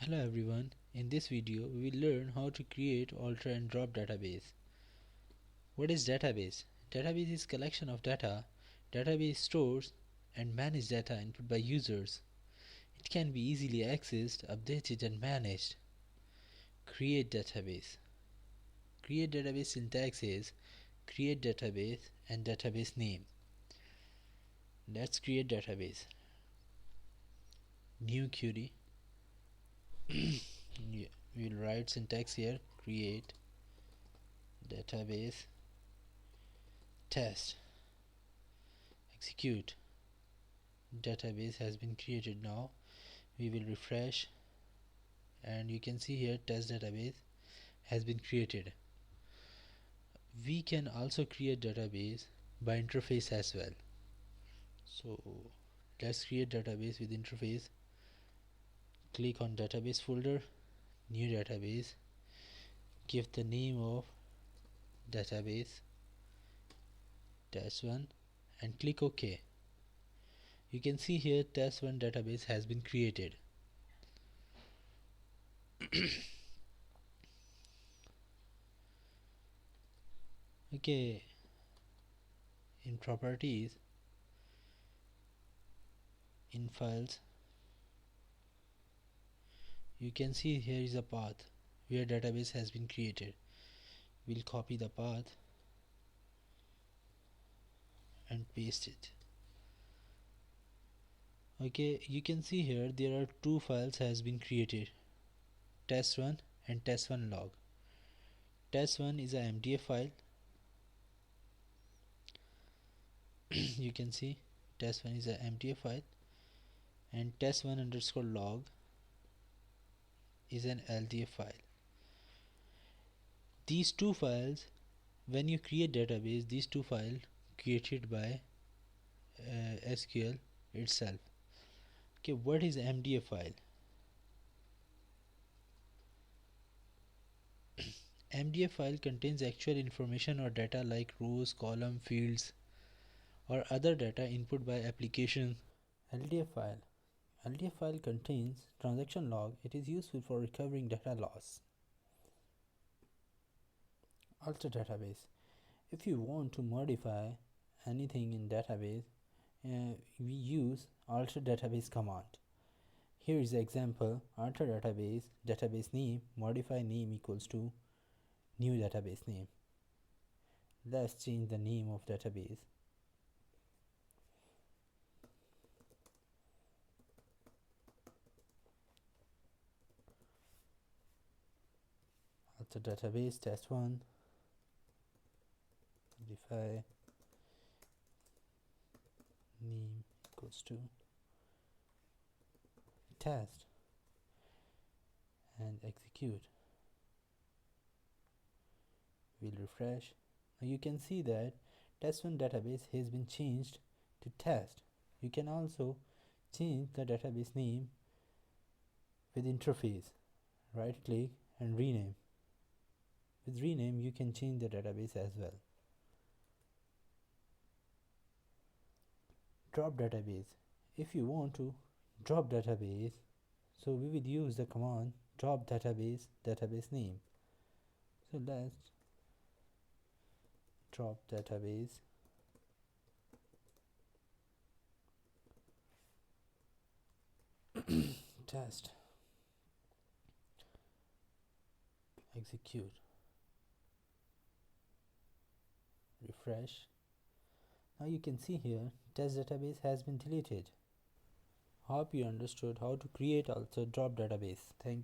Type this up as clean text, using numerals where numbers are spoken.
Hello everyone, in this video we will learn how to create, alter and drop database. What is database? Database is collection of data. Database stores and manage data input by users. It can be easily accessed, updated and managed. Create database. Create database syntax is create database and database name. Let's create database. New query. We'll write syntax here, create database test, execute. Database has been created. Now we will refresh and you can see here test database has been created. We can also create database by interface as well. So let's create database with interface. Click on database folder, new database, give the name of database test1 and click OK. You can see here test1 database has been created. Okay, in properties, in files, you can see here is a path where database has been created. We'll copy the path and paste it. Okay, you can see here there are two files has been created, test1 and test1 log. Test1 is a MDF file. You can see test1 is a MDF file and test1 underscore log is an LDF file. These two files, when you create database, these two files created by SQL itself. Okay, what is MDF file? MDF file contains actual information or data like rows, column, fields or other data input by application. LDF file contains transaction log. It is useful for recovering data loss. Alter database. If you want to modify anything in database, we use alter database command. Here is the example: alter database name, modify name equals to new database name. Let's change the name of database. Alter database test1, modify name equals to test and execute. We'll refresh. Now you can see that test1 database has been changed to test. You can also change the database name with interface. Right click and rename. With rename you can change the database as well. Drop database. If you want to drop database, so we will use the command drop database name. So let's drop database test, execute, refresh. Now you can see here test database has been deleted. Hope you understood how to create also drop database. Thank you.